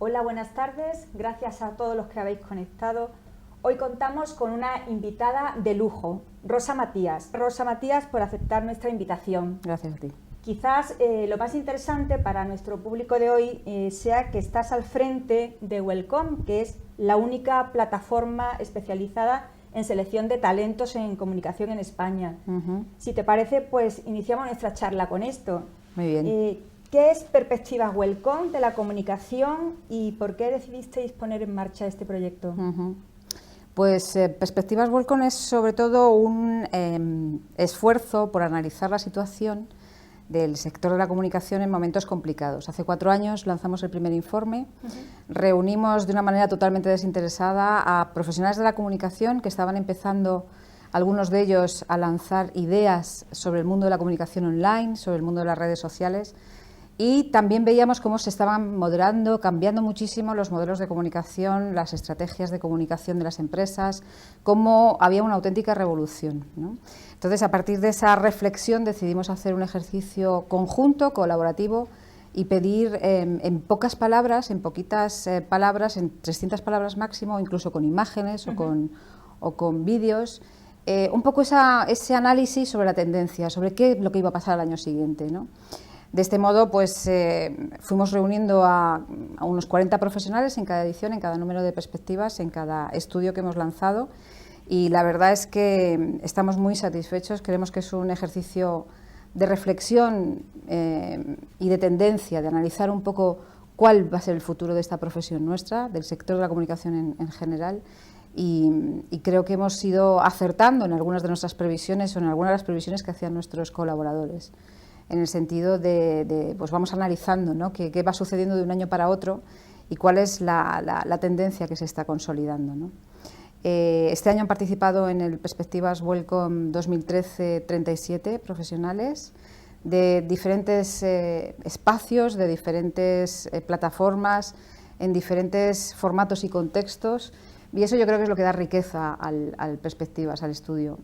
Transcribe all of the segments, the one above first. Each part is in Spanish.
Hola, buenas tardes. Gracias a todos los que habéis conectado. Hoy contamos con una invitada de lujo, Rosa Matías. Rosa Matías, por aceptar nuestra invitación. Gracias a ti. Quizás lo más interesante para nuestro público de hoy sea que estás al frente de Welcome, que es la única plataforma especializada en selección de talentos en comunicación en España. Si te parece, pues iniciamos nuestra charla con esto. Muy bien. ¿Qué es Perspectivas Welcome de la comunicación y por qué decidisteis poner en marcha este proyecto? Pues Perspectivas Welcome es sobre todo un esfuerzo por analizar la situación del sector de la comunicación en momentos complicados. Hace 4 años lanzamos el primer informe, reunimos de una manera totalmente desinteresada a profesionales de la comunicación que estaban empezando, algunos de ellos, a lanzar ideas sobre el mundo de la comunicación online, sobre el mundo de las redes sociales, y también veíamos cómo se estaban moderando, cambiando muchísimo los modelos de comunicación, las estrategias de comunicación de las empresas, cómo había una auténtica revolución, ¿no? Entonces, a partir de esa reflexión decidimos hacer un ejercicio conjunto, colaborativo, y pedir en pocas palabras, en poquitas palabras, en 300 palabras máximo, incluso con imágenes o con vídeos, un poco ese análisis sobre la tendencia, sobre qué es lo que iba a pasar al año siguiente, ¿no? De este modo, pues fuimos reuniendo a unos 40 profesionales en cada edición, en cada número de perspectivas, en cada estudio que hemos lanzado, y la verdad es que estamos muy satisfechos. Creemos que es un ejercicio de reflexión y de tendencia, de analizar un poco cuál va a ser el futuro de esta profesión nuestra, del sector de la comunicación en general, y creo que hemos ido acertando en algunas de nuestras previsiones o en algunas de las previsiones que hacían nuestros colaboradores, en el sentido pues vamos analizando, ¿no?, qué va sucediendo de un año para otro y cuál es la tendencia que se está consolidando, ¿no? Este año han participado en el Perspectivas Welcome 2013 37 profesionales de diferentes espacios, de diferentes plataformas, en diferentes formatos y contextos, y eso yo creo que es lo que da riqueza al Perspectivas, al estudio.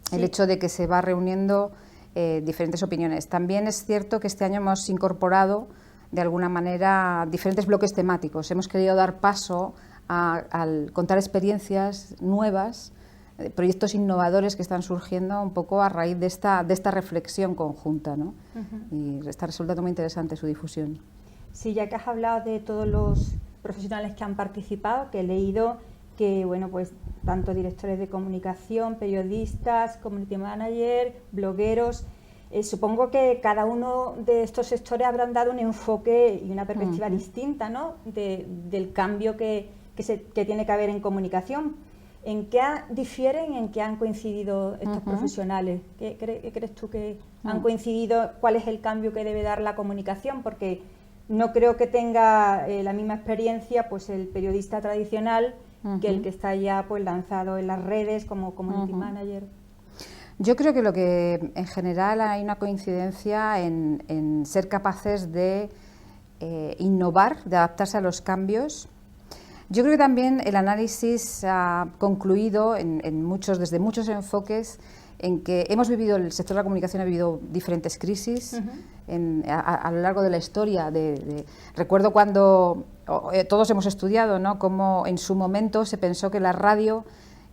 Sí. El hecho de que se va reuniendo diferentes opiniones. También es cierto que este año hemos incorporado de alguna manera diferentes bloques temáticos. Hemos querido dar paso al contar experiencias nuevas, proyectos innovadores que están surgiendo un poco a raíz de esta reflexión conjunta, ¿no? Y está resultando muy interesante su difusión. Sí, ya que has hablado de todos los profesionales que han participado, que he leído que, bueno, pues tanto directores de comunicación, periodistas, community manager, blogueros, supongo que cada uno de estos sectores habrán dado un enfoque y una perspectiva distinta, ¿no?, del cambio que tiene que haber en comunicación. ¿En qué difieren, en qué han coincidido estos profesionales? ¿Qué crees tú que han coincidido? ¿Cuál es el cambio que debe dar la comunicación? Porque no creo que tenga la misma experiencia pues el periodista tradicional que el que está ya pues lanzado en las redes como community manager. Yo creo que lo que en general hay una coincidencia en ser capaces de innovar, de adaptarse a los cambios. Yo creo que también el análisis ha concluido desde muchos enfoques en que hemos vivido, el sector de la comunicación ha vivido diferentes crisis a lo largo de la historia. Recuerdo cuando todos hemos estudiado, ¿no?, cómo en su momento se pensó que la radio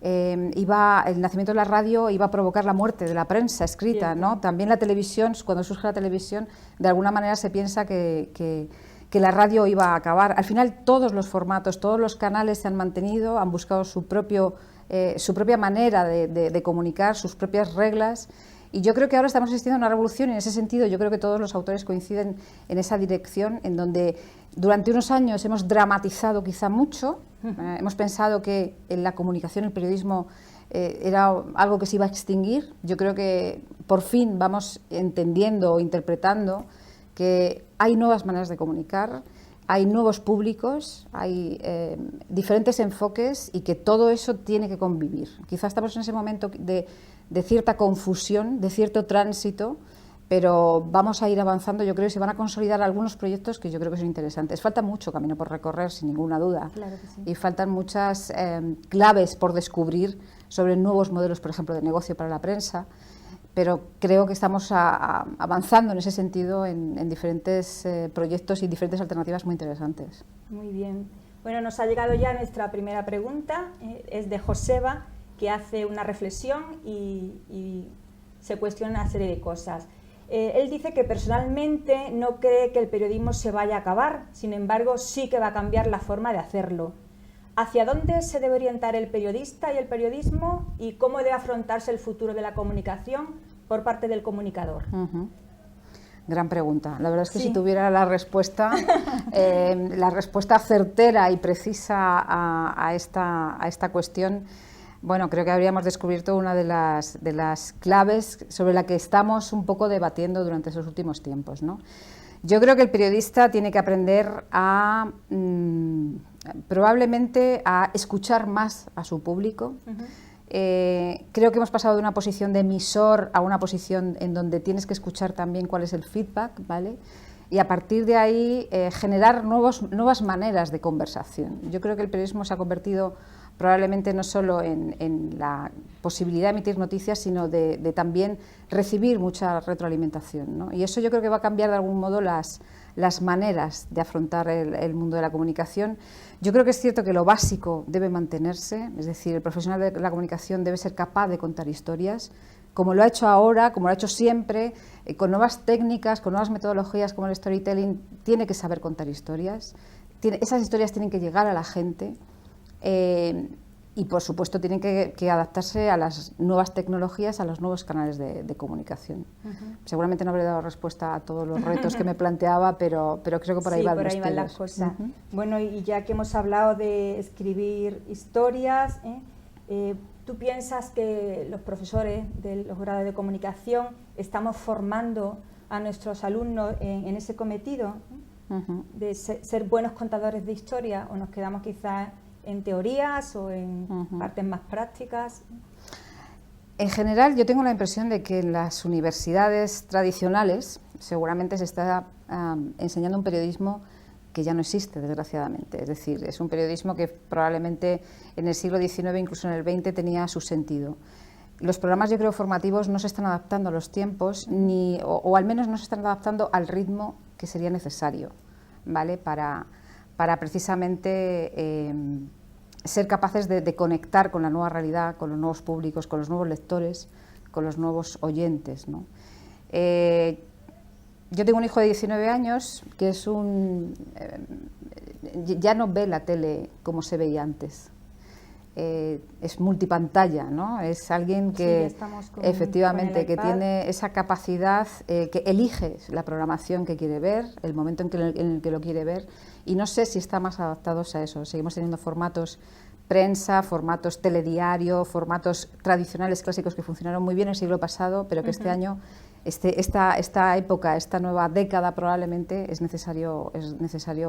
el nacimiento de la radio iba a provocar la muerte de la prensa escrita, ¿no? También la televisión, cuando surge la televisión, de alguna manera se piensa que la radio iba a acabar. Al final todos los formatos, todos los canales se han mantenido, han buscado su propia manera de comunicar, sus propias reglas, y yo creo que ahora estamos asistiendo a una revolución, y en ese sentido yo creo que todos los autores coinciden en esa dirección, en donde durante unos años hemos dramatizado quizá mucho, hemos pensado que en la comunicación, el periodismo era algo que se iba a extinguir. Yo creo que por fin vamos entendiendo o interpretando que hay nuevas maneras de comunicar, hay nuevos públicos, hay diferentes enfoques, y que todo eso tiene que convivir. Quizá estamos en ese momento de cierta confusión, de cierto tránsito, pero vamos a ir avanzando, yo creo, y se van a consolidar algunos proyectos que yo creo que son interesantes. Falta mucho camino por recorrer, sin ninguna duda, claro que sí. Y faltan muchas claves por descubrir sobre nuevos modelos, por ejemplo, de negocio para la prensa, pero creo que estamos avanzando en ese sentido en diferentes proyectos y diferentes alternativas muy interesantes. Muy bien. Bueno, nos ha llegado ya nuestra primera pregunta, es de Joseba, que hace una reflexión y se cuestiona una serie de cosas. Él dice que personalmente no cree que el periodismo se vaya a acabar, sin embargo sí que va a cambiar la forma de hacerlo. ¿Hacia dónde se debe orientar el periodista y el periodismo y cómo debe afrontarse el futuro de la comunicación por parte del comunicador? Gran pregunta. La verdad es que si tuviera la respuesta certera y precisa a esta cuestión, bueno, creo que habríamos descubierto una de las claves sobre la que estamos un poco debatiendo durante esos últimos tiempos, ¿no? Yo creo que el periodista tiene que aprender probablemente a escuchar más a su público. Creo que hemos pasado de una posición de emisor a una posición en donde tienes que escuchar también cuál es el feedback, ¿vale? Y a partir de ahí generar nuevas maneras de conversación. Yo creo que el periodismo se ha convertido probablemente no solo en la posibilidad de emitir noticias, sino de también recibir mucha retroalimentación, ¿no? Y eso yo creo que va a cambiar de algún modo las maneras de afrontar el mundo de la comunicación. Yo creo que es cierto que lo básico debe mantenerse, es decir, el profesional de la comunicación debe ser capaz de contar historias, como lo ha hecho ahora, como lo ha hecho siempre, con nuevas técnicas, con nuevas metodologías como el storytelling, tiene que saber contar historias. Esas historias tienen que llegar a la gente. Y por supuesto tienen que adaptarse a las nuevas tecnologías, a los nuevos canales de comunicación. Seguramente no habré dado respuesta a todos los retos que me planteaba, pero creo que por ahí van las cosas. Bueno, y ya que hemos hablado de escribir historias, ¿tú piensas que los profesores de los grados de comunicación estamos formando a nuestros alumnos en ese cometido de ser buenos contadores de historia, o nos quedamos quizás en teorías o en partes más prácticas? En general, yo tengo la impresión de que en las universidades tradicionales seguramente se está enseñando un periodismo que ya no existe, desgraciadamente. Es decir, es un periodismo que probablemente en el siglo XIX, incluso en el XX, tenía su sentido. Los programas, yo creo, formativos no se están adaptando a los tiempos, o al menos no se están adaptando al ritmo que sería necesario, ¿vale? Para precisamente ser capaces de conectar con la nueva realidad, con los nuevos públicos, con los nuevos lectores, con los nuevos oyentes, ¿no? Yo tengo un hijo de 19 años que es ya no ve la tele como se veía antes. Es multipantalla, ¿no? Es alguien que efectivamente que tiene esa capacidad, que elige la programación que quiere ver, el momento en el que lo quiere ver, y no sé si está más adaptados a eso. Seguimos teniendo formatos prensa, formatos telediario, formatos tradicionales clásicos que funcionaron muy bien el siglo pasado, pero que este año, esta época, esta nueva década probablemente es necesario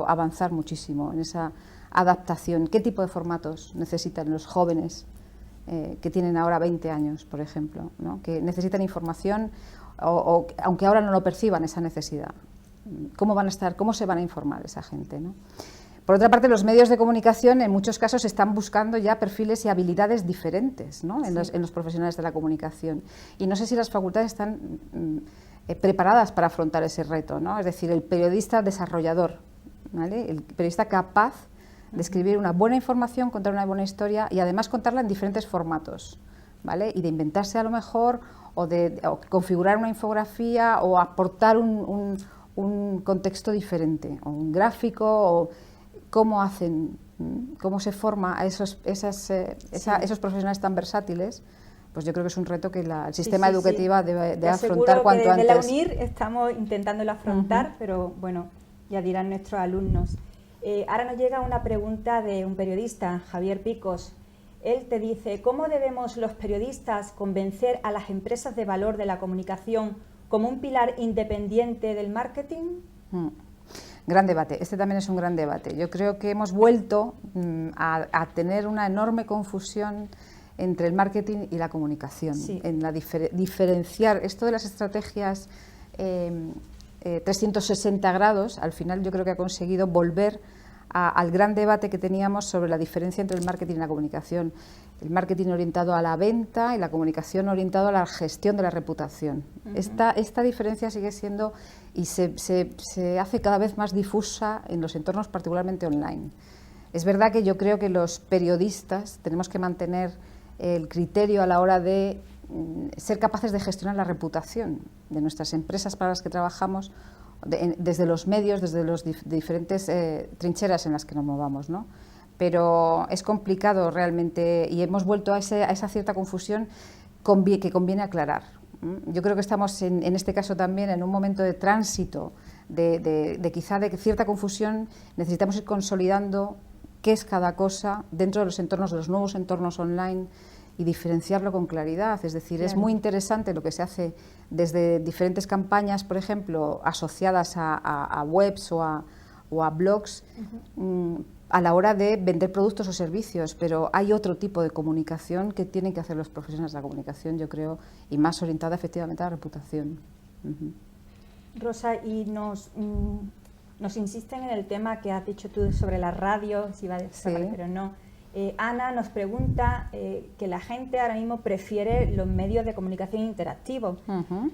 avanzar muchísimo en esa adaptación. ¿Qué tipo de formatos necesitan los jóvenes que tienen ahora 20 años, por ejemplo, ¿no? Que necesitan información, o aunque ahora no lo perciban esa necesidad? ¿Cómo se van a informar esa gente, ¿no? Por otra parte, los medios de comunicación en muchos casos están buscando ya perfiles y habilidades diferentes, ¿no? En los profesionales de la comunicación. Y no sé si las facultades están preparadas para afrontar ese reto, ¿no? Es decir, el periodista desarrollador, ¿vale? El periodista capaz de escribir una buena información, contar una buena historia y además contarla en diferentes formatos, ¿vale? Y de inventarse a lo mejor o configurar una infografía o aportar un contexto diferente, o un gráfico, o cómo se forma a esos profesionales tan versátiles. Pues yo creo que es un reto que el sistema educativo debe afrontar cuanto antes. De la UNIR estamos intentándolo afrontar, pero bueno, ya dirán nuestros alumnos. Ahora nos llega una pregunta de un periodista, Javier Picos. Él te dice, ¿cómo debemos los periodistas convencer a las empresas de valor de la comunicación como un pilar independiente del marketing? Gran debate, este también es un gran debate. Yo creo que hemos vuelto a tener una enorme confusión entre el marketing y la comunicación, en la diferenciar esto de las estrategias 360 grados. Al final yo creo que ha conseguido volver al gran debate que teníamos sobre la diferencia entre el marketing y la comunicación. El marketing orientado a la venta y la comunicación orientado a la gestión de la reputación. Esta diferencia sigue siendo y se hace cada vez más difusa en los entornos particularmente online. Es verdad que yo creo que los periodistas tenemos que mantener el criterio a la hora de ser capaces de gestionar la reputación de nuestras empresas para las que trabajamos, desde los medios, desde las diferentes trincheras en las que nos movamos, ¿no? Pero es complicado realmente y hemos vuelto a esa cierta confusión que conviene aclarar. Yo creo que estamos en este caso también en un momento de tránsito, quizá de cierta confusión. Necesitamos ir consolidando qué es cada cosa dentro de los nuevos entornos online y diferenciarlo con claridad. Es decir, claro, es muy interesante lo que se hace desde diferentes campañas, por ejemplo, asociadas a webs o a blogs, a la hora de vender productos o servicios, pero hay otro tipo de comunicación que tienen que hacer los profesionales de la comunicación, yo creo, y más orientada efectivamente a la reputación. Rosa, y nos insisten en el tema que has dicho tú sobre la radio, si va a desaparecer o no. Ana nos pregunta que la gente ahora mismo prefiere los medios de comunicación interactivos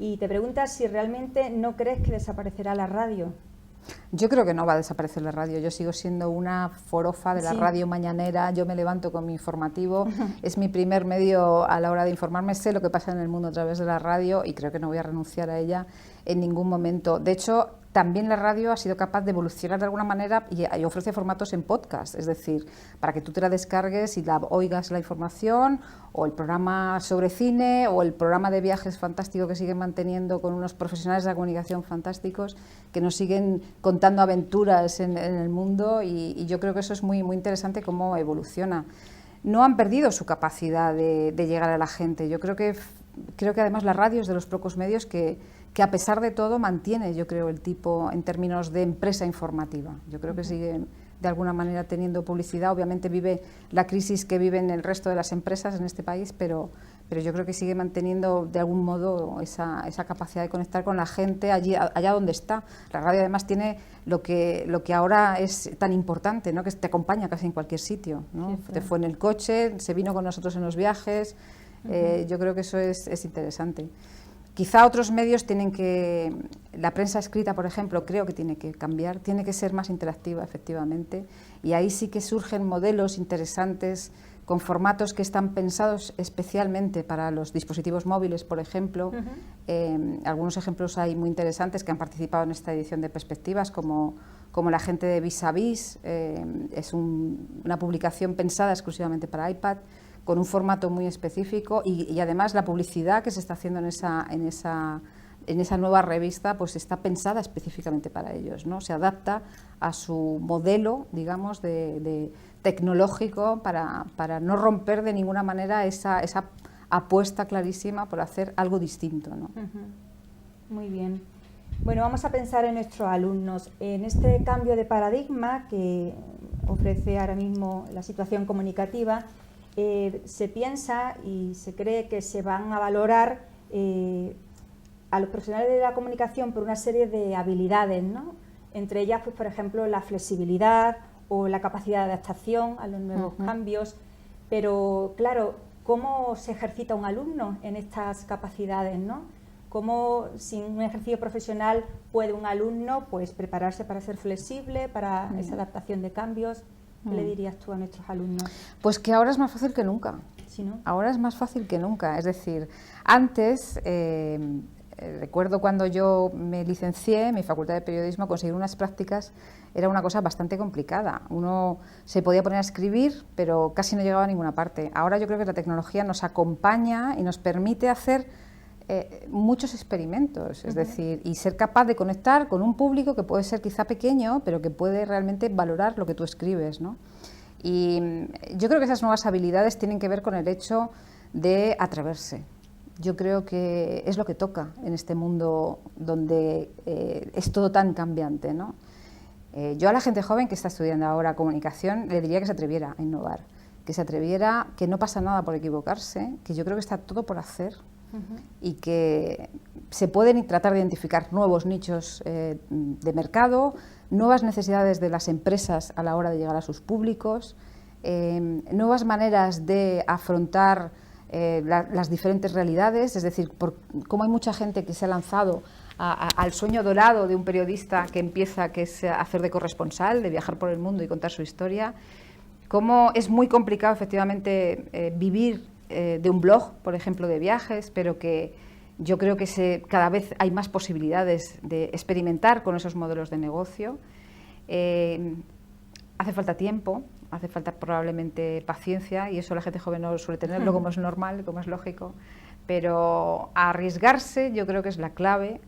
y te pregunta si realmente no crees que desaparecerá la radio. Yo creo que no va a desaparecer la radio. Yo sigo siendo una forofa de la radio mañanera. Yo me levanto con mi informativo. Es mi primer medio a la hora de informarme. Sé lo que pasa en el mundo a través de la radio y creo que no voy a renunciar a ella en ningún momento. De hecho, también la radio ha sido capaz de evolucionar de alguna manera y ofrece formatos en podcast, es decir, para que tú te la descargues y oigas la información, o el programa sobre cine, o el programa de viajes fantástico que siguen manteniendo con unos profesionales de la comunicación fantásticos que nos siguen contando aventuras en el mundo, y yo creo que eso es muy, muy interesante cómo evoluciona. No han perdido su capacidad de llegar a la gente. Yo creo que además la radio es de los pocos medios que a pesar de todo mantiene, yo creo, el tipo en términos de empresa informativa. Yo creo que sigue de alguna manera teniendo publicidad. Obviamente vive la crisis que viven el resto de las empresas en este país, pero yo creo que sigue manteniendo de algún modo esa capacidad de conectar con la gente allá donde está. La radio además tiene lo que ahora es tan importante, ¿no? Que te acompaña casi en cualquier sitio, ¿no? Sí, te fue en el coche, se vino con nosotros en los viajes. Yo creo que eso es interesante. Quizá otros medios la prensa escrita, por ejemplo, creo que tiene que cambiar, tiene que ser más interactiva, efectivamente, y ahí sí que surgen modelos interesantes con formatos que están pensados especialmente para los dispositivos móviles, por ejemplo. Algunos ejemplos hay muy interesantes que han participado en esta edición de Perspectivas, como la gente de Vis a Vis, es una publicación pensada exclusivamente para iPad, con un formato muy específico y además la publicidad que se está haciendo en esa nueva revista pues está pensada específicamente para ellos, ¿no? Se adapta a su modelo, digamos, de tecnológico para no romper de ninguna manera esa apuesta clarísima por hacer algo distinto, ¿no? Muy bien. Bueno, vamos a pensar en nuestros alumnos. En este cambio de paradigma que ofrece ahora mismo la situación comunicativa, se piensa y se cree que se van a valorar a los profesionales de la comunicación por una serie de habilidades, ¿no? Entre ellas, pues, por ejemplo, la flexibilidad o la capacidad de adaptación a los nuevos cambios. Pero, claro, ¿cómo se ejercita un alumno en estas capacidades, ¿no? ¿Cómo, sin un ejercicio profesional, puede un alumno pues prepararse para ser flexible, para esa adaptación de cambios? ¿Qué le dirías tú a nuestros alumnos? Pues que ahora es más fácil que nunca. ¿Sí, no? Ahora es más fácil que nunca. Es decir, antes, recuerdo cuando yo me licencié en mi facultad de periodismo, conseguir unas prácticas era una cosa bastante complicada. Uno se podía poner a escribir, pero casi no llegaba a ninguna parte. Ahora yo creo que la tecnología nos acompaña y nos permite hacer muchos experimentos, es decir, y ser capaz de conectar con un público que puede ser quizá pequeño, pero que puede realmente valorar lo que tú escribes, ¿no? Y yo creo que esas nuevas habilidades tienen que ver con el hecho de atreverse. Yo creo que es lo que toca en este mundo donde es todo tan cambiante, ¿no? Yo a la gente joven que está estudiando ahora comunicación le diría que se atreviera a innovar, que se atreviera, que no pasa nada por equivocarse, que yo creo que está todo por hacer. y que se pueden tratar de identificar nuevos nichos de mercado, nuevas necesidades de las empresas a la hora de llegar a sus públicos, nuevas maneras de afrontar las diferentes realidades, es decir, como hay mucha gente que se ha lanzado al sueño dorado de un periodista que empieza, que es hacer de corresponsal, de viajar por el mundo y contar su historia, cómo es muy complicado efectivamente vivir de un blog, por ejemplo, de viajes, pero que yo creo que cada vez hay más posibilidades de experimentar con esos modelos de negocio. Hace falta tiempo, hace falta probablemente paciencia, y eso la gente joven no suele tenerlo, como es normal, como es lógico, pero arriesgarse yo creo que es la clave.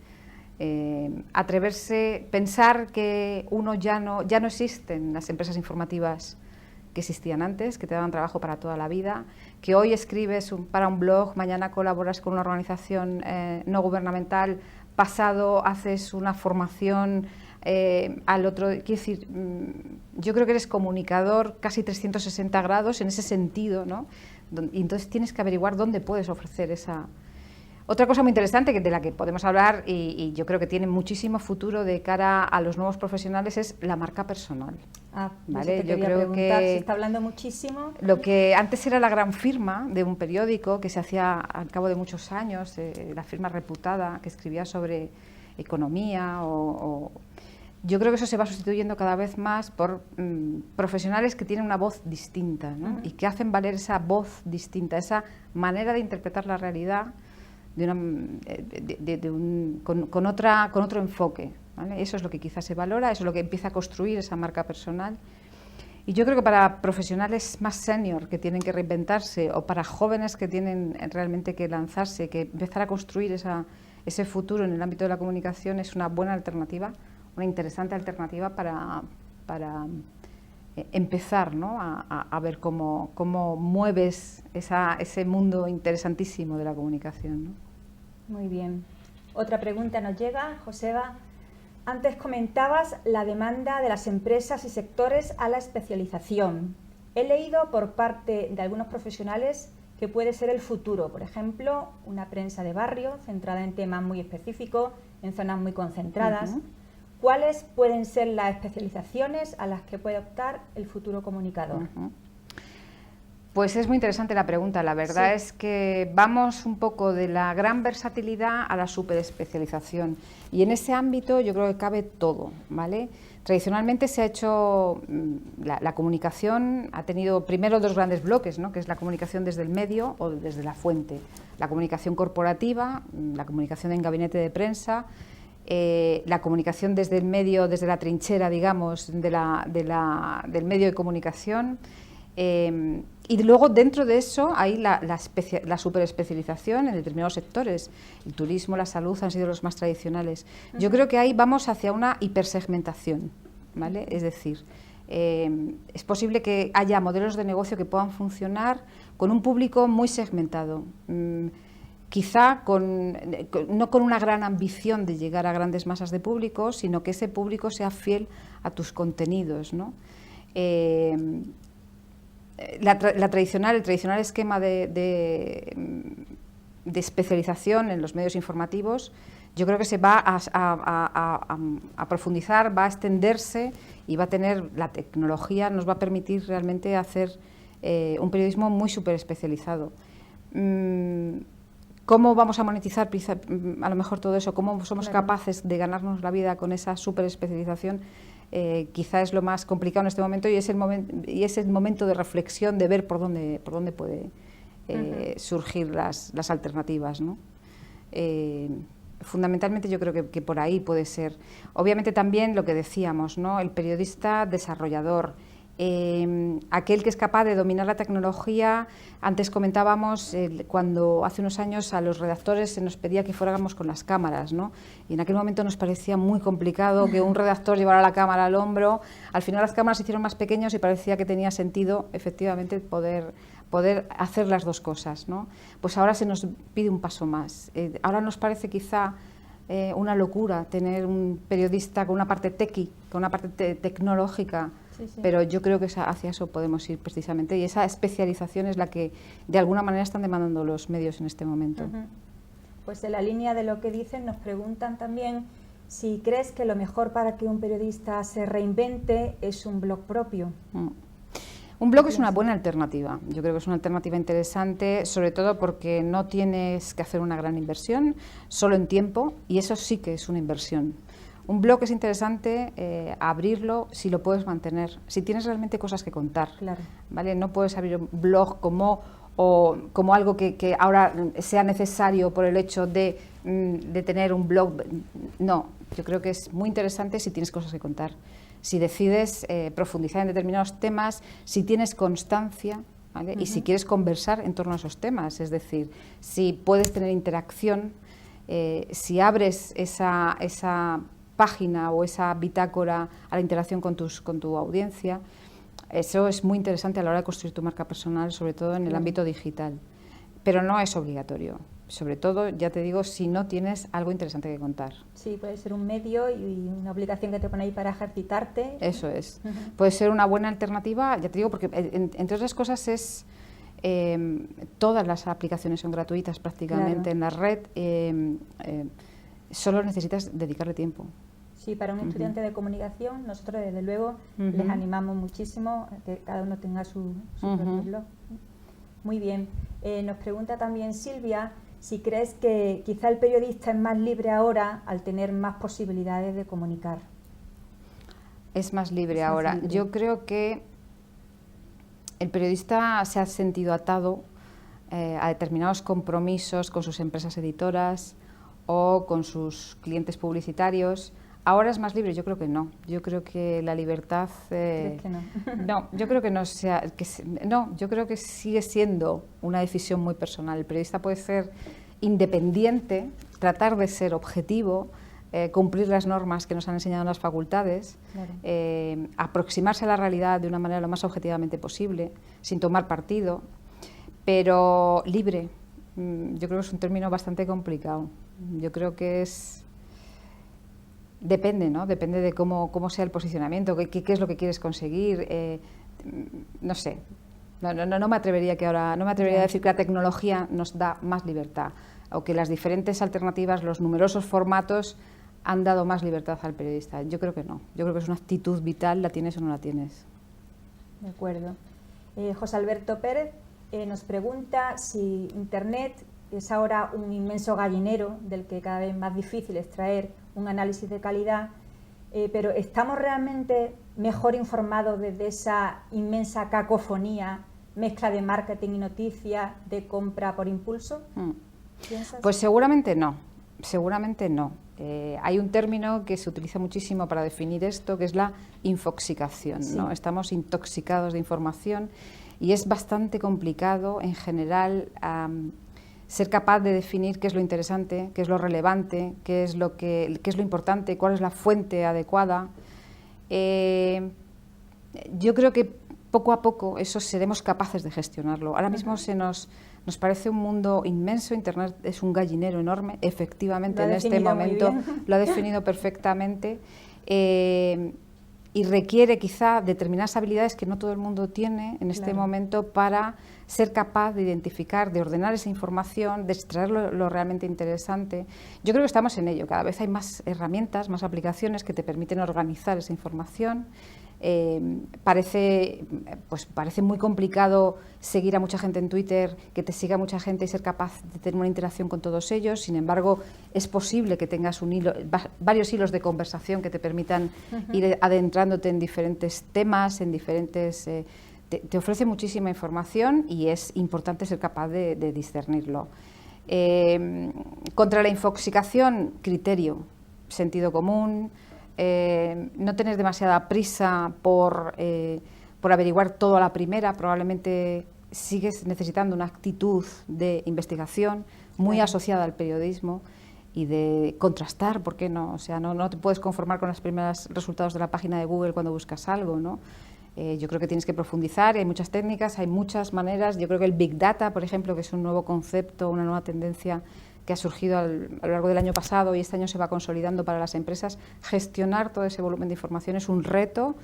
Atreverse, pensar que ya no existen las empresas informativas que existían antes, que te daban trabajo para toda la vida, que hoy escribes para un blog, mañana colaboras con una organización no gubernamental, pasado haces una formación al otro. Quiero decir, yo creo que eres comunicador casi 360 grados en ese sentido, ¿no? Y entonces tienes que averiguar dónde puedes ofrecer esa. Otra cosa muy interesante de la que podemos hablar y yo creo que tiene muchísimo futuro de cara a los nuevos profesionales es la marca personal. ¿Vale? Yo creo que se está hablando muchísimo. Lo que antes era la gran firma de un periódico que se hacía al cabo de muchos años, la firma reputada que escribía sobre economía yo creo que eso se va sustituyendo cada vez más por profesionales que tienen una voz distinta, ¿no? Y que hacen valer esa voz distinta, esa manera de interpretar la realidad con otro enfoque, ¿vale? Eso es lo que quizás se valora, eso es lo que empieza a construir esa marca personal. Y yo creo que para profesionales más senior que tienen que reinventarse, o para jóvenes que tienen realmente que lanzarse, que empezar a construir ese futuro en el ámbito de la comunicación, es una buena alternativa, una interesante alternativa para empezar, ¿no? a ver cómo mueves ese mundo interesantísimo de la comunicación, ¿no? Muy bien. Otra pregunta nos llega, Joseba. Antes comentabas la demanda de las empresas y sectores a la especialización. He leído por parte de algunos profesionales que puede ser el futuro, por ejemplo, una prensa de barrio centrada en temas muy específicos, en zonas muy concentradas. ¿Cuáles pueden ser las especializaciones a las que puede optar el futuro comunicador? Pues es muy interesante la pregunta. La verdad es que vamos un poco de la gran versatilidad a la superespecialización, y en ese ámbito yo creo que cabe todo, ¿vale? Tradicionalmente se ha hecho, la comunicación ha tenido primero dos grandes bloques, ¿no? Que es la comunicación desde el medio o desde la fuente, la comunicación corporativa, la comunicación en gabinete de prensa, la comunicación desde el medio, desde la trinchera, digamos, del medio de comunicación. Y luego dentro de eso hay la superespecialización en determinados sectores. El turismo, la salud han sido los más tradicionales. Yo creo que ahí vamos hacia una hipersegmentación, ¿vale? Es decir, es posible que haya modelos de negocio que puedan funcionar con un público muy segmentado, quizá no con una gran ambición de llegar a grandes masas de público, sino que ese público sea fiel a tus contenidos, ¿no? El tradicional esquema de especialización en los medios informativos, yo creo que se va a profundizar, va a extenderse, y va a tener, la tecnología nos va a permitir realmente hacer un periodismo muy súper especializado. ¿Cómo vamos a monetizar a lo mejor todo eso? ¿Cómo somos capaces de ganarnos la vida con esa súper especialización? Quizá es lo más complicado en este momento, y es el momento de reflexión, de ver por dónde puede surgir las alternativas, ¿no? Fundamentalmente yo creo que por ahí puede ser. Obviamente también lo que decíamos, ¿no? El periodista desarrollador, aquel que es capaz de dominar la tecnología. Antes comentábamos cuando hace unos años a los redactores se nos pedía que fuéramos con las cámaras, ¿no? Y en aquel momento nos parecía muy complicado que un redactor llevara la cámara al hombro. Al final las cámaras se hicieron más pequeñas y parecía que tenía sentido efectivamente poder hacer las dos cosas, ¿no? Pues ahora se nos pide un paso más. Ahora nos parece quizá una locura tener un periodista con una parte techie, con una parte tecnológica. Sí. Pero yo creo que hacia eso podemos ir precisamente, y esa especialización es la que de alguna manera están demandando los medios en este momento. Pues en la línea de lo que dicen, nos preguntan también si crees que lo mejor para que un periodista se reinvente es un blog propio. Un blog es una buena alternativa. Yo creo que es una alternativa interesante, sobre todo porque no tienes que hacer una gran inversión, solo en tiempo, y eso sí que es una inversión. Un blog es interesante abrirlo si lo puedes mantener, si tienes realmente cosas que contar. Claro. ¿Vale? No puedes abrir un blog como algo que ahora sea necesario por el hecho de tener un blog. No, yo creo que es muy interesante si tienes cosas que contar. Si decides profundizar en determinados temas, si tienes constancia, ¿vale? Y si quieres conversar en torno a esos temas, es decir, si puedes tener interacción, si abres esa página o esa bitácora a la interacción con tu audiencia, eso es muy interesante a la hora de construir tu marca personal, sobre todo en el ámbito digital. Pero no es obligatorio. Sobre todo, ya te digo, si no tienes algo interesante que contar. Sí, puede ser un medio y una obligación que te pone ahí para ejercitarte. Eso es. Puede ser una buena alternativa, ya te digo, porque entre otras cosas es... todas las aplicaciones son gratuitas prácticamente en la red. Solo necesitas dedicarle tiempo. Sí, para un estudiante de comunicación, nosotros desde luego les animamos muchísimo a que cada uno tenga su propio blog. Muy bien. Nos pregunta también Silvia si crees que quizá el periodista es más libre ahora al tener más posibilidades de comunicar. Es más libre ahora. Yo creo que el periodista se ha sentido atado a determinados compromisos con sus empresas editoras o con sus clientes publicitarios. ¿Ahora es más libre? Yo creo que no. Yo creo que la libertad... ¿Crees que no? No, yo creo que no sea... No, yo creo que sigue siendo una decisión muy personal. El periodista puede ser independiente, tratar de ser objetivo, cumplir las normas que nos han enseñado en las facultades, claro. Aproximarse a la realidad de una manera lo más objetivamente posible, sin tomar partido, pero libre. Yo creo que es un término bastante complicado. Yo creo que es... Depende, ¿no? Depende de cómo sea el posicionamiento, qué es lo que quieres conseguir. No sé. No me atrevería a decir que la tecnología nos da más libertad o que las diferentes alternativas, los numerosos formatos han dado más libertad al periodista. Yo creo que no. Yo creo que es una actitud vital, la tienes o no la tienes. De acuerdo. José Alberto Pérez nos pregunta si Internet es ahora un inmenso gallinero del que cada vez es más difícil extraer un análisis de calidad, pero ¿estamos realmente mejor informados desde esa inmensa cacofonía, mezcla de marketing y noticias, de compra por impulso? ¿Piensas? Pues seguramente no, hay un término que se utiliza muchísimo para definir esto, que es la infoxicación, sí. ¿No? Estamos intoxicados de información y es bastante complicado en general ser capaz de definir qué es lo interesante, qué es lo relevante, qué es lo importante, cuál es la fuente adecuada. Yo creo que poco a poco eso seremos capaces de gestionarlo. Ahora mismo nos parece un mundo inmenso, Internet es un gallinero enorme, efectivamente en este momento lo ha definido perfectamente. Y requiere quizá determinadas habilidades que no todo el mundo tiene en este momento para ser capaz de identificar, de ordenar esa información, de extraer lo realmente interesante. Yo creo que estamos en ello, cada vez hay más herramientas, más aplicaciones que te permiten organizar esa información. Parece muy complicado seguir a mucha gente en Twitter, que te siga mucha gente y ser capaz de tener una interacción con todos ellos. Sin embargo, es posible que tengas varios hilos de conversación que te permitan ir adentrándote en diferentes temas, en diferentes... Te ofrece muchísima información y es importante ser capaz de discernirlo. Contra la infoxicación, criterio, sentido común, no tener demasiada prisa por averiguar todo a la primera. Probablemente sigues necesitando una actitud de investigación muy asociada al periodismo y de contrastar, ¿por qué no? O sea, no te puedes conformar con los primeros resultados de la página de Google cuando buscas algo, ¿no? Yo creo que tienes que profundizar, hay muchas técnicas, hay muchas maneras. Yo creo que el Big Data, por ejemplo, que es un nuevo concepto, una nueva tendencia que ha surgido a lo largo del año pasado y este año se va consolidando para las empresas, gestionar todo ese volumen de información es un reto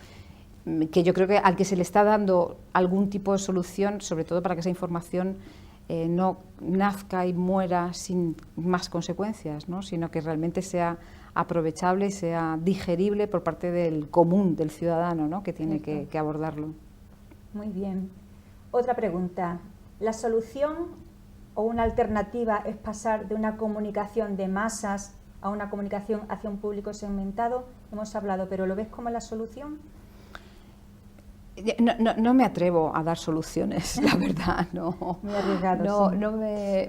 que yo creo que al que se le está dando algún tipo de solución, sobre todo para que esa información no nazca y muera sin más consecuencias, ¿no? Sino que realmente sea aprovechable y sea digerible por parte del común, del ciudadano, ¿no? Que tiene que abordarlo. Muy bien. Otra pregunta. ¿La solución o una alternativa es pasar de una comunicación de masas a una comunicación hacia un público segmentado? Hemos hablado, pero ¿lo ves como la solución? No me atrevo a dar soluciones, la verdad, no. Muy arriesgado, sí.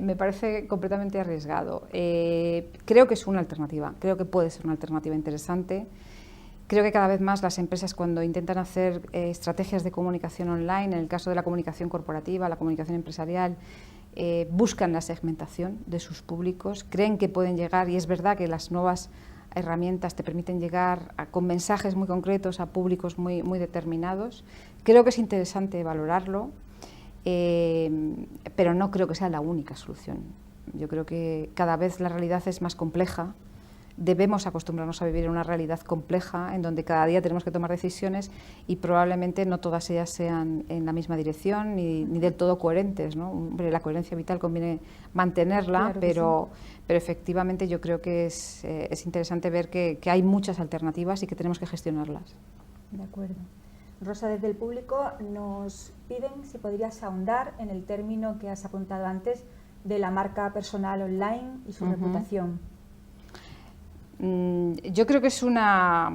Me parece completamente arriesgado. Creo que es una alternativa, creo que puede ser una alternativa interesante. Creo que cada vez más las empresas, cuando intentan hacer estrategias de comunicación online, en el caso de la comunicación corporativa, la comunicación empresarial, buscan la segmentación de sus públicos, creen que pueden llegar, y es verdad que las nuevas herramientas te permiten llegar con mensajes muy concretos a públicos muy determinados. Creo que es interesante valorarlo, pero no creo que sea la única solución. Yo creo que cada vez la realidad es más compleja. Debemos acostumbrarnos a vivir en una realidad compleja en donde cada día tenemos que tomar decisiones y probablemente no todas ellas sean en la misma dirección ni del todo coherentes, ¿no? Hombre, la coherencia vital conviene mantenerla, claro, pero efectivamente yo creo que es interesante ver que hay muchas alternativas y que tenemos que gestionarlas. De acuerdo. Rosa, desde el público nos piden si podrías ahondar en el término que has apuntado antes de la marca personal online y su reputación. Yo creo que es una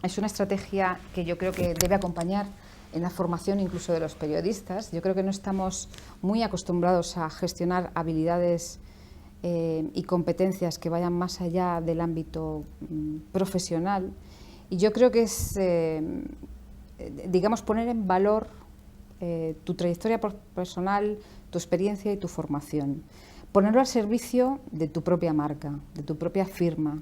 estrategia que yo creo que debe acompañar en la formación incluso de los periodistas. Yo creo que no estamos muy acostumbrados a gestionar habilidades y competencias que vayan más allá del ámbito profesional. Y yo creo que es, digamos, poner en valor tu trayectoria personal, tu experiencia y tu formación. Ponerlo al servicio de tu propia marca, de tu propia firma.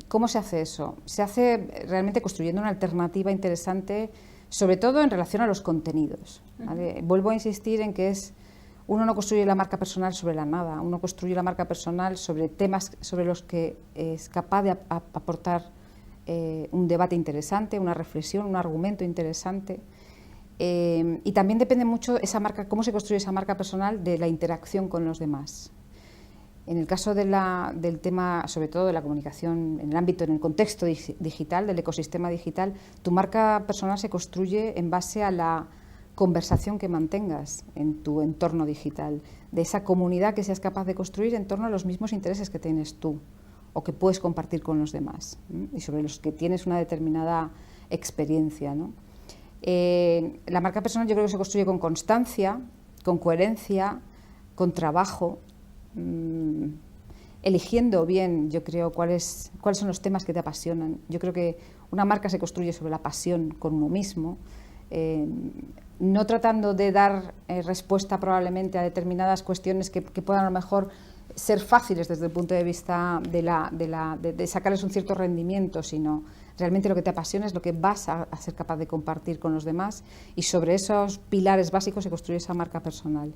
¿Cómo se hace eso? Se hace realmente construyendo una alternativa interesante, sobre todo en relación a los contenidos, ¿vale? Vuelvo a insistir en que uno no construye la marca personal sobre la nada, uno construye la marca personal sobre temas sobre los que es capaz de aportar un debate interesante, una reflexión, un argumento interesante. Y también depende mucho esa marca, cómo se construye esa marca personal de la interacción con los demás. En el caso del tema, sobre todo de la comunicación en el ámbito, en el contexto digital, del ecosistema digital, tu marca personal se construye en base a la conversación que mantengas en tu entorno digital, de esa comunidad que seas capaz de construir en torno a los mismos intereses que tienes tú o que puedes compartir con los demás, ¿sí? Y sobre los que tienes una determinada experiencia, ¿no? La marca personal yo creo que se construye con constancia, con coherencia, con trabajo, eligiendo bien, yo creo, cuáles son los temas que te apasionan. Yo creo que una marca se construye sobre la pasión con uno mismo, no tratando de dar respuesta probablemente a determinadas cuestiones que puedan a lo mejor ser fáciles desde el punto de vista de sacarles un cierto rendimiento, sino realmente lo que te apasiona es lo que vas a ser capaz de compartir con los demás, y sobre esos pilares básicos se construye esa marca personal.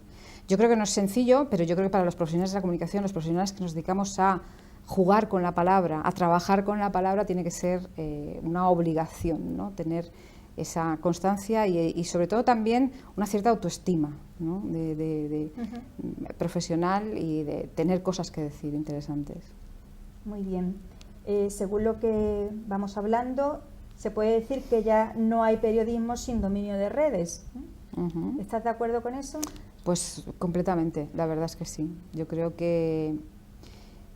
Yo creo que no es sencillo, pero yo creo que para los profesionales de la comunicación, los profesionales que nos dedicamos a jugar con la palabra, a trabajar con la palabra, tiene que ser una obligación, ¿no? Tener esa constancia y sobre todo también una cierta autoestima, ¿no? Profesional, y de tener cosas que decir interesantes. Muy bien. Según lo que vamos hablando, se puede decir que ya no hay periodismo sin dominio de redes. ¿Estás de acuerdo con eso? Pues completamente, la verdad es que sí. Yo creo que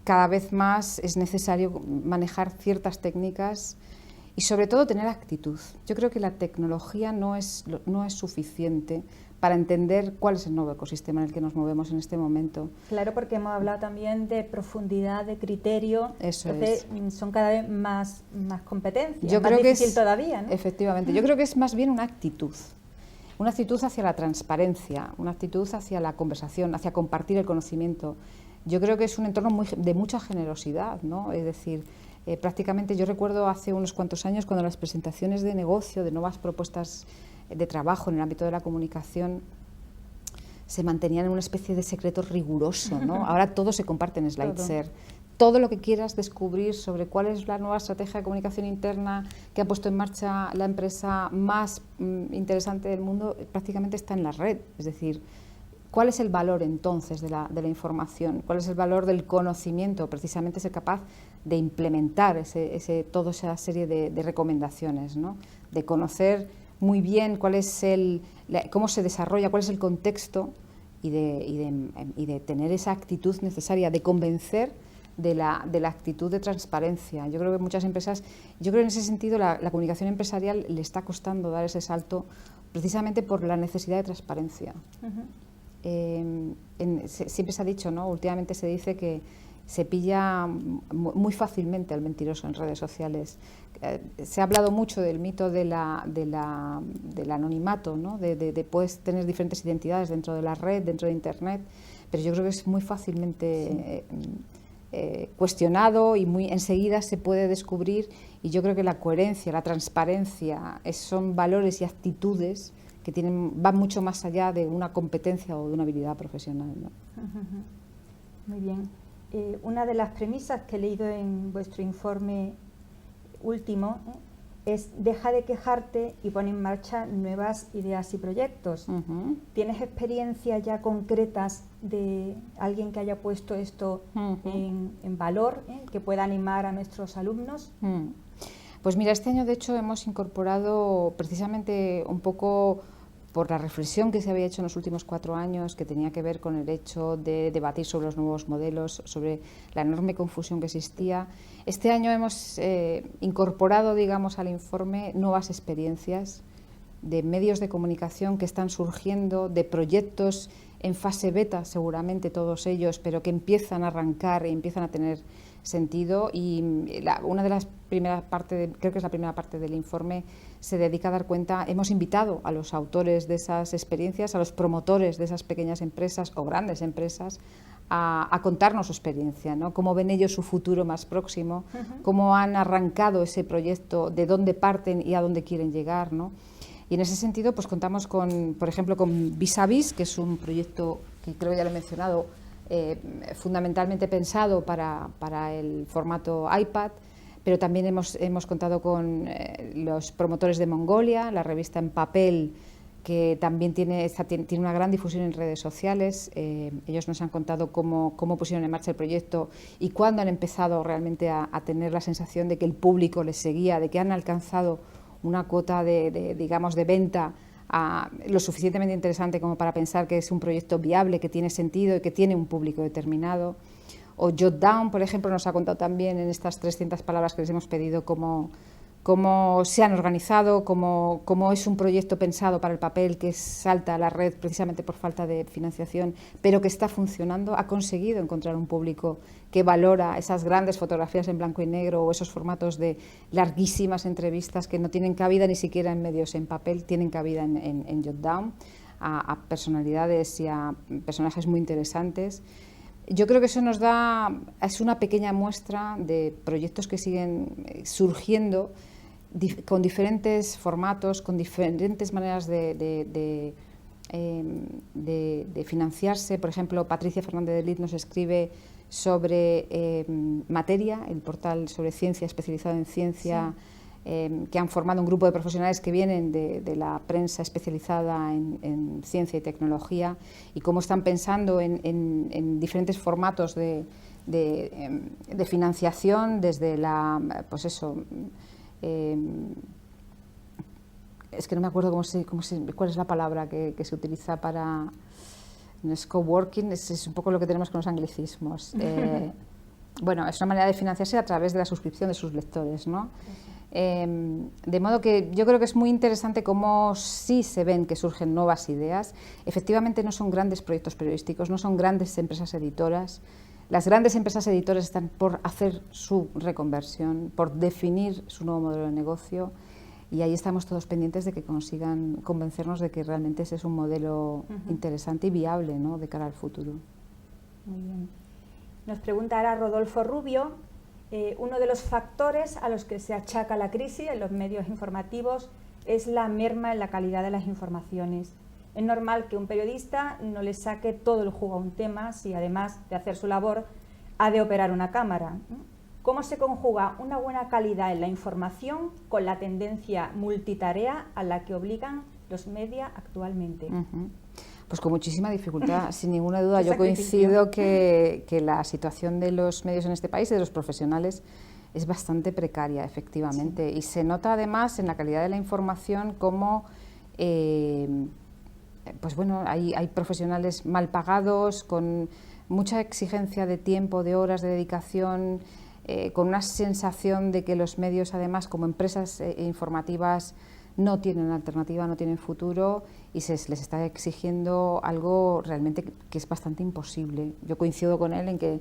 cada vez más es necesario manejar ciertas técnicas y sobre todo tener actitud. Yo creo que la tecnología no es suficiente para entender cuál es el nuevo ecosistema en el que nos movemos en este momento. Claro, porque hemos hablado también de profundidad, de criterio. Eso entonces, son cada vez más competencias, yo más creo difícil que es, todavía, ¿no? Efectivamente, yo creo que es más bien una actitud hacia la transparencia, una actitud hacia la conversación, hacia compartir el conocimiento. Yo creo que es un entorno de mucha generosidad, ¿no? Es decir, prácticamente yo recuerdo hace unos cuantos años cuando las presentaciones de negocio, de nuevas propuestas de trabajo en el ámbito de la comunicación se mantenían en una especie de secreto riguroso, ¿no? Ahora todo se comparte en SlideShare, todo lo que quieras descubrir sobre cuál es la nueva estrategia de comunicación interna que ha puesto en marcha la empresa más interesante del mundo, prácticamente está en la red. Es decir, ¿cuál es el valor entonces de la información? ¿Cuál es el valor del conocimiento? Precisamente ser capaz de implementar toda esa serie de recomendaciones, ¿no? De conocer muy bien cuál es cómo se desarrolla, cuál es el contexto y de tener esa actitud necesaria de convencer de la actitud de transparencia. Yo creo que muchas empresas, en ese sentido la comunicación empresarial le está costando dar ese salto precisamente por la necesidad de transparencia. Siempre se ha dicho, ¿no? Últimamente se dice que se pilla muy fácilmente al mentiroso en redes sociales. Se ha hablado mucho del mito del anonimato, ¿no? De puedes tener diferentes identidades dentro de la red, dentro de Internet, pero yo creo que es muy fácilmente cuestionado y muy enseguida se puede descubrir, y yo creo que la coherencia, la transparencia son valores y actitudes que van mucho más allá de una competencia o de una habilidad profesional, ¿no? Muy bien. Una de las premisas que he leído en vuestro informe último es: deja de quejarte y pon en marcha nuevas ideas y proyectos. ¿Tienes experiencias ya concretas de alguien que haya puesto esto en valor, que pueda animar a nuestros alumnos? Pues mira, este año de hecho hemos incorporado precisamente un poco por la reflexión que se había hecho en los últimos 4 años, que tenía que ver con el hecho de debatir sobre los nuevos modelos, sobre la enorme confusión que existía. Este año hemos incorporado, digamos, al informe nuevas experiencias de medios de comunicación que están surgiendo, de proyectos en fase beta, seguramente todos ellos, pero que empiezan a arrancar y empiezan a tener sentido, y una de las primeras partes, creo que es la primera parte del informe, se dedica a dar cuenta. Hemos invitado a los autores de esas experiencias, a los promotores de esas pequeñas empresas o grandes empresas, a contarnos su experiencia, ¿no? Cómo ven ellos su futuro más próximo, cómo han arrancado ese proyecto, de dónde parten y a dónde quieren llegar, ¿no? Y en ese sentido, pues contamos por ejemplo, con Vis a Vis, que es un proyecto que creo que ya lo he mencionado, fundamentalmente pensado para el formato iPad, pero también hemos contado con los promotores de Mongolia, la revista en papel, que también tiene una gran difusión en redes sociales. Ellos nos han contado cómo pusieron en marcha el proyecto y cuándo han empezado realmente a tener la sensación de que el público les seguía, de que han alcanzado una cuota digamos, de venta lo suficientemente interesante como para pensar que es un proyecto viable, que tiene sentido y que tiene un público determinado. O Jotdown, por ejemplo, nos ha contado también en estas 300 palabras que les hemos pedido cómo se han organizado, cómo es un proyecto pensado para el papel que salta a la red precisamente por falta de financiación, pero que está funcionando. Ha conseguido encontrar un público que valora esas grandes fotografías en blanco y negro o esos formatos de larguísimas entrevistas que no tienen cabida ni siquiera en medios en papel, tienen cabida en Jotdown, a personalidades y a personajes muy interesantes. Yo creo que eso es una pequeña muestra de proyectos que siguen surgiendo con diferentes formatos, con diferentes maneras de financiarse. Por ejemplo, Patricia Fernández de Lid nos escribe sobre Materia, el portal sobre ciencia, especializado en ciencia, que han formado un grupo de profesionales que vienen de la prensa especializada en ciencia y tecnología, y cómo están pensando en diferentes formatos de financiación, desde pues eso, es que no me acuerdo cuál es la palabra que se utiliza para... No es coworking, es un poco lo que tenemos con los anglicismos. Bueno, es una manera de financiarse a través de la suscripción de sus lectores, ¿no? De modo que yo creo que es muy interesante cómo sí se ven que surgen nuevas ideas. Efectivamente no son grandes proyectos periodísticos, no son grandes empresas editoras. Las grandes empresas editoras están por hacer su reconversión, por definir su nuevo modelo de negocio, y ahí estamos todos pendientes de que consigan convencernos de que realmente ese es un modelo interesante y viable, ¿no?, de cara al futuro. Muy bien. Nos pregunta ahora Rodolfo Rubio: uno de los factores a los que se achaca la crisis en los medios informativos es la merma en la calidad de las informaciones. Es normal que un periodista no le saque todo el jugo a un tema si, además de hacer su labor, ha de operar una cámara. ¿Cómo se conjuga una buena calidad en la información con la tendencia multitarea a la que obligan los media actualmente? Pues con muchísima dificultad, sin ninguna duda. Yo coincido que la situación de los medios en este país, de los profesionales, es bastante precaria, efectivamente. Sí. Y se nota además en la calidad de la información cómo pues bueno, hay profesionales mal pagados, con mucha exigencia de tiempo, de horas, de dedicación, con una sensación de que los medios, además, como empresas informativas, no tienen alternativa, no tienen futuro y les está exigiendo algo realmente que es bastante imposible. Yo coincido con él en que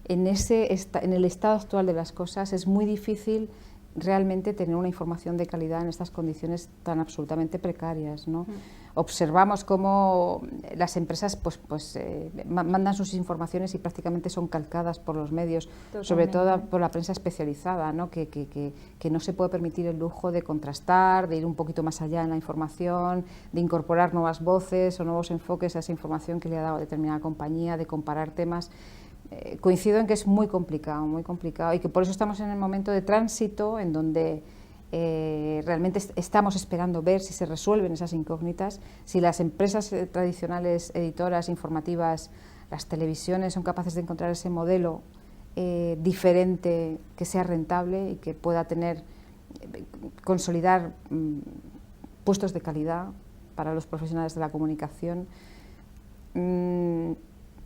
en el estado actual de las cosas es muy difícil realmente tener una información de calidad en estas condiciones tan absolutamente precarias, ¿no? Observamos cómo las empresas mandan sus informaciones y prácticamente son calcadas por los medios, totalmente, sobre todo por la prensa especializada, ¿no? Que no se puede permitir el lujo de contrastar, de ir un poquito más allá en la información, de incorporar nuevas voces o nuevos enfoques a esa información que le ha dado determinada compañía, de comparar temas. Coincido en que es muy complicado y que por eso estamos en el momento de tránsito en donde realmente estamos esperando ver si se resuelven esas incógnitas, si las empresas tradicionales, editoras, informativas, las televisiones son capaces de encontrar ese modelo diferente que sea rentable y que pueda consolidar puestos de calidad para los profesionales de la comunicación.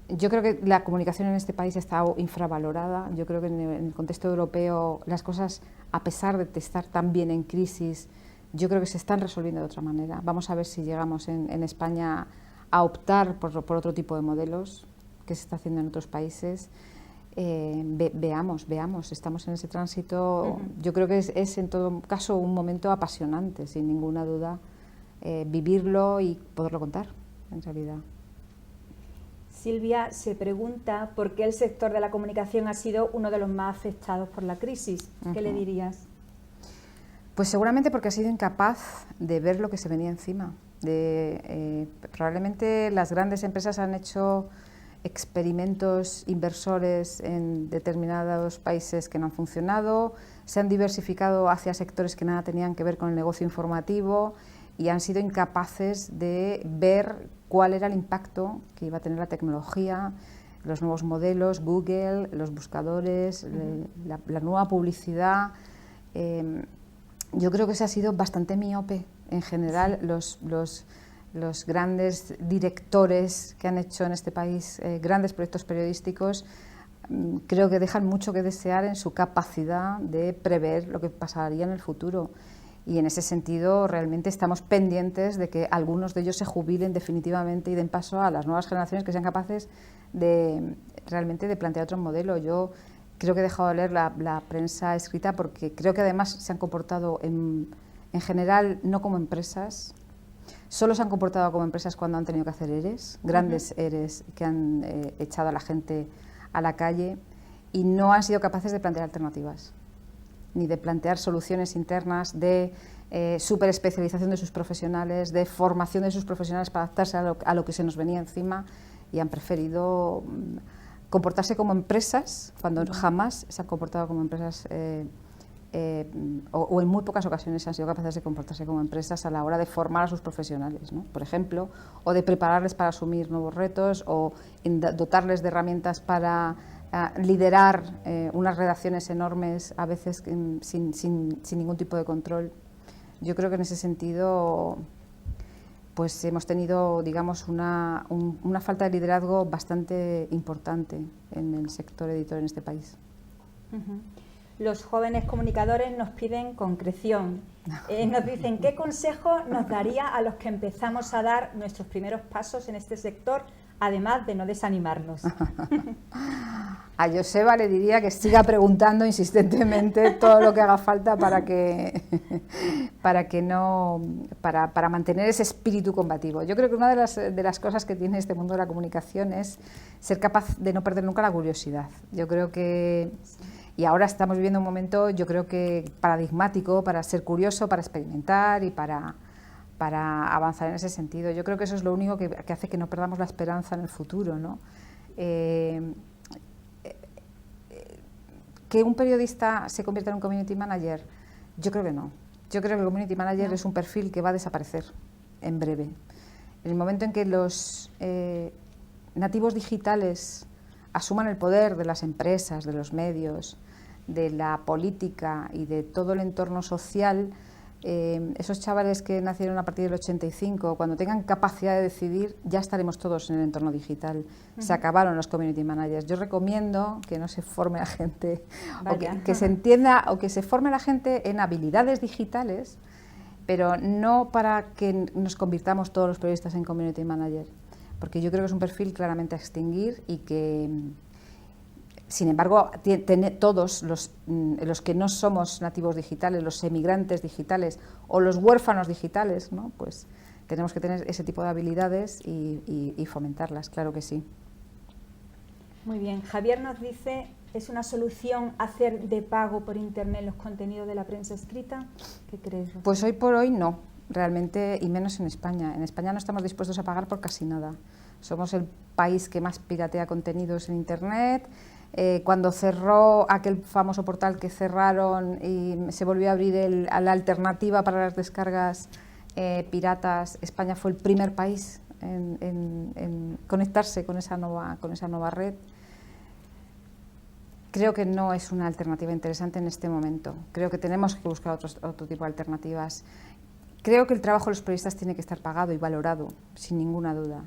Yo creo que la comunicación en este país está infravalorada. Yo creo que en el contexto europeo las cosas, a pesar de estar tan bien en crisis, yo creo que se están resolviendo de otra manera. Vamos a ver si llegamos en España a optar por otro tipo de modelos que se está haciendo en otros países. Veamos, estamos en ese tránsito. Yo creo que es en todo caso un momento apasionante, sin ninguna duda, vivirlo y poderlo contar, en realidad. Silvia se pregunta por qué el sector de la comunicación ha sido uno de los más afectados por la crisis. ¿Qué le dirías? Pues seguramente porque ha sido incapaz de ver lo que se venía encima. Probablemente las grandes empresas han hecho experimentos inversores en determinados países que no han funcionado, se han diversificado hacia sectores que nada tenían que ver con el negocio informativo y han sido incapaces de ver cuál era el impacto que iba a tener la tecnología, los nuevos modelos, Google, los buscadores, la nueva publicidad. Yo creo que se ha sido bastante miope. En general, los grandes directores que han hecho en este país grandes proyectos periodísticos, creo que dejan mucho que desear en su capacidad de prever lo que pasaría en el futuro. Y en ese sentido realmente estamos pendientes de que algunos de ellos se jubilen definitivamente y den paso a las nuevas generaciones que sean capaces de realmente de plantear otro modelo. Yo creo que he dejado de leer la prensa escrita porque creo que además se han comportado en general no como empresas, solo se han comportado como empresas cuando han tenido que hacer EREs, grandes EREs que han echado a la gente a la calle y no han sido capaces de plantear alternativas, ni de plantear soluciones internas, de superespecialización de sus profesionales, de formación de sus profesionales para adaptarse a lo que se nos venía encima, y han preferido comportarse como empresas cuando jamás se han comportado como empresas o en muy pocas ocasiones han sido capaces de comportarse como empresas a la hora de formar a sus profesionales, ¿no? Por ejemplo, o de prepararles para asumir nuevos retos o dotarles de herramientas para liderar unas redacciones enormes, a veces sin ningún tipo de control. Yo creo que en ese sentido pues hemos tenido, digamos, una falta de liderazgo bastante importante en el sector editor en este país. Los jóvenes comunicadores nos piden concreción. Nos dicen, ¿qué consejo nos daría a los que empezamos a dar nuestros primeros pasos en este sector, además de no desanimarnos? A Joseba le diría que siga preguntando insistentemente todo lo que haga falta para mantener ese espíritu combativo. Yo creo que una de las cosas que tiene este mundo de la comunicación es ser capaz de no perder nunca la curiosidad. Yo creo que, y ahora estamos viviendo un momento, yo creo que paradigmático para ser curioso, para experimentar y para avanzar en ese sentido. Yo creo que eso es lo único que hace que no perdamos la esperanza en el futuro, ¿no? ¿Que un periodista se convierta en un community manager? Yo creo que no. Yo creo que el community manager es un perfil que va a desaparecer en breve. En el momento en que los nativos digitales asuman el poder de las empresas, de los medios, de la política y de todo el entorno social, esos chavales que nacieron a partir del 85, cuando tengan capacidad de decidir, ya estaremos todos en el entorno digital. Se acabaron los community managers. Yo recomiendo que no se forme la gente, o que se entienda, o que se forme la gente en habilidades digitales, pero no para que nos convirtamos todos los periodistas en community manager, porque yo creo que es un perfil claramente a extinguir y que, sin embargo, todos los que no somos nativos digitales, los emigrantes digitales o los huérfanos digitales, ¿no? Pues tenemos que tener ese tipo de habilidades y fomentarlas, claro que sí. Muy bien. Javier nos dice, ¿es una solución hacer de pago por Internet los contenidos de la prensa escrita? ¿Qué crees, Rocío? Pues hoy por hoy no, realmente, y menos en España. En España no estamos dispuestos a pagar por casi nada. Somos el país que más piratea contenidos en Internet. Cuando cerró aquel famoso portal que cerraron y se volvió a abrir la alternativa para las descargas piratas, España fue el primer país en conectarse con esa nueva red. Creo que no es una alternativa interesante en este momento. Creo que tenemos que buscar otro tipo de alternativas. Creo que el trabajo de los periodistas tiene que estar pagado y valorado, sin ninguna duda.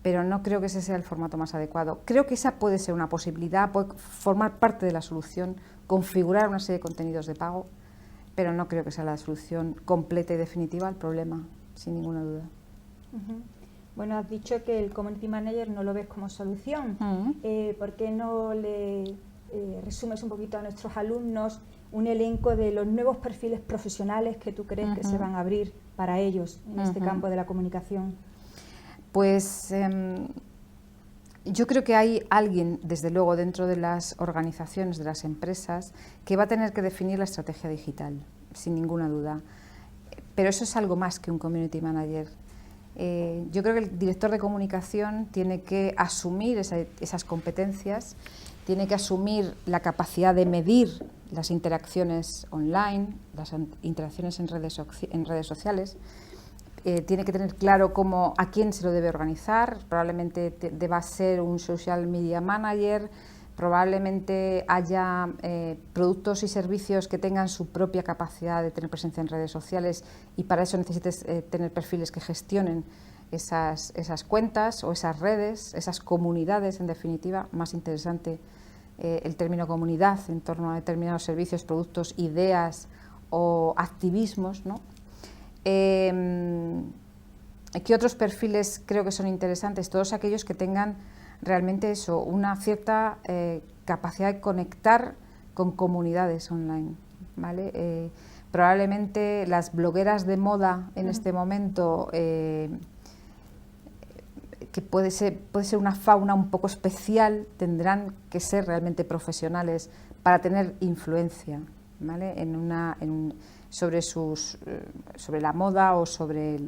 Pero no creo que ese sea el formato más adecuado. Creo que esa puede ser una posibilidad, puede formar parte de la solución, configurar una serie de contenidos de pago, pero no creo que sea la solución completa y definitiva al problema, sin ninguna duda. Bueno, has dicho que el community manager no lo ves como solución. ¿Por qué no le resumes un poquito a nuestros alumnos un elenco de los nuevos perfiles profesionales que tú crees que se van a abrir para ellos en este campo de la comunicación? Pues yo creo que hay alguien, desde luego, dentro de las organizaciones, de las empresas, que va a tener que definir la estrategia digital, sin ninguna duda. Pero eso es algo más que un community manager. Yo creo que el director de comunicación tiene que asumir esas competencias, tiene que asumir la capacidad de medir las interacciones online, las interacciones en redes sociales. Tiene que tener claro a quién se lo debe organizar, probablemente deba ser un social media manager, probablemente haya productos y servicios que tengan su propia capacidad de tener presencia en redes sociales y para eso necesites tener perfiles que gestionen esas cuentas o esas redes, esas comunidades, en definitiva, más interesante el término comunidad en torno a determinados servicios, productos, ideas o activismos, ¿no? ¿Qué otros perfiles creo que son interesantes? Todos aquellos que tengan realmente eso, una cierta capacidad de conectar con comunidades online, ¿vale? Probablemente las blogueras de moda en este momento, que puede ser una fauna un poco especial, tendrán que ser realmente profesionales para tener influencia, ¿vale? Sobre la moda o sobre...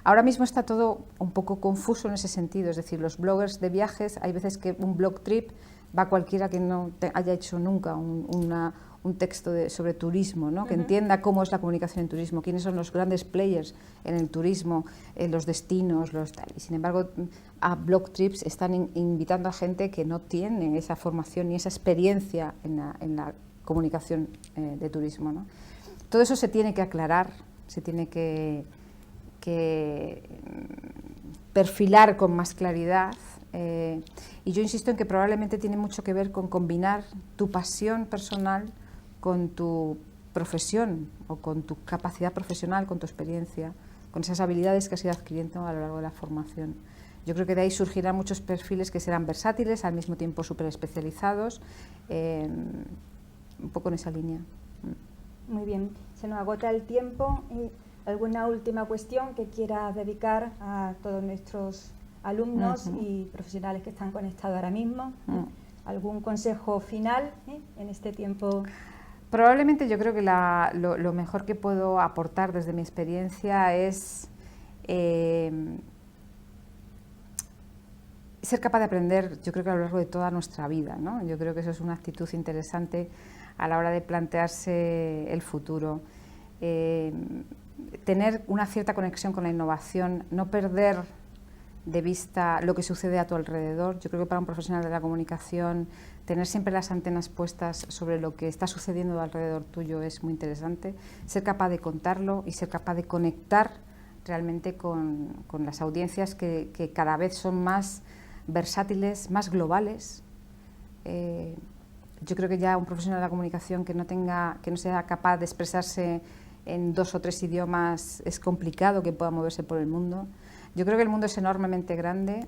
Ahora mismo está todo un poco confuso en ese sentido, es decir, los bloggers de viajes, hay veces que un blog trip va cualquiera que no haya hecho nunca un texto sobre turismo, ¿no? Que entienda cómo es la comunicación en turismo, quiénes son los grandes players en el turismo, los destinos, y sin embargo a blog trips están invitando a gente que no tiene esa formación ni esa experiencia en la comunicación de turismo, ¿no? Todo eso se tiene que aclarar, se tiene que perfilar con más claridad y yo insisto en que probablemente tiene mucho que ver con combinar tu pasión personal con tu profesión o con tu capacidad profesional, con tu experiencia, con esas habilidades que has ido adquiriendo a lo largo de la formación. Yo creo que de ahí surgirán muchos perfiles que serán versátiles, al mismo tiempo súper especializados, un poco en esa línea. Muy bien, se nos agota el tiempo. ¿Alguna última cuestión que quieras dedicar a todos nuestros alumnos y profesionales que están conectados ahora mismo? ¿Algún consejo final en este tiempo? Probablemente yo creo que lo mejor que puedo aportar desde mi experiencia es ser capaz de aprender, yo creo que a lo largo de toda nuestra vida, ¿no? Yo creo que eso es una actitud interesante a la hora de plantearse el futuro. Tener una cierta conexión con la innovación, no perder de vista lo que sucede a tu alrededor. Yo creo que para un profesional de la comunicación tener siempre las antenas puestas sobre lo que está sucediendo alrededor tuyo es muy interesante. Ser capaz de contarlo y ser capaz de conectar realmente con las audiencias que cada vez son más versátiles, más globales. Yo creo que ya un profesional de la comunicación que no sea capaz de expresarse en 2 o 3 idiomas es complicado que pueda moverse por el mundo. Yo creo que el mundo es enormemente grande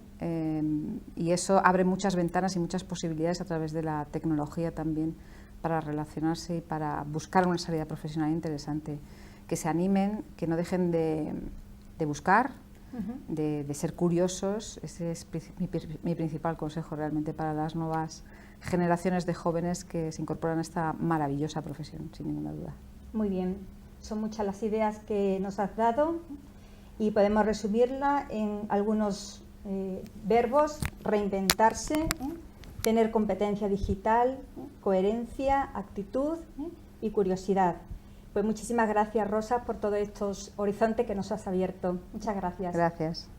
y eso abre muchas ventanas y muchas posibilidades a través de la tecnología también para relacionarse y para buscar una salida profesional interesante. Que se animen, que no dejen de buscar, de ser curiosos. Ese es mi principal consejo realmente para las nuevas generaciones de jóvenes que se incorporan a esta maravillosa profesión, sin ninguna duda. Muy bien, son muchas las ideas que nos has dado y podemos resumirla en algunos verbos: reinventarse, tener competencia digital, coherencia, actitud y curiosidad. Pues muchísimas gracias, Rosa, por todos estos horizontes que nos has abierto. Muchas gracias. Gracias.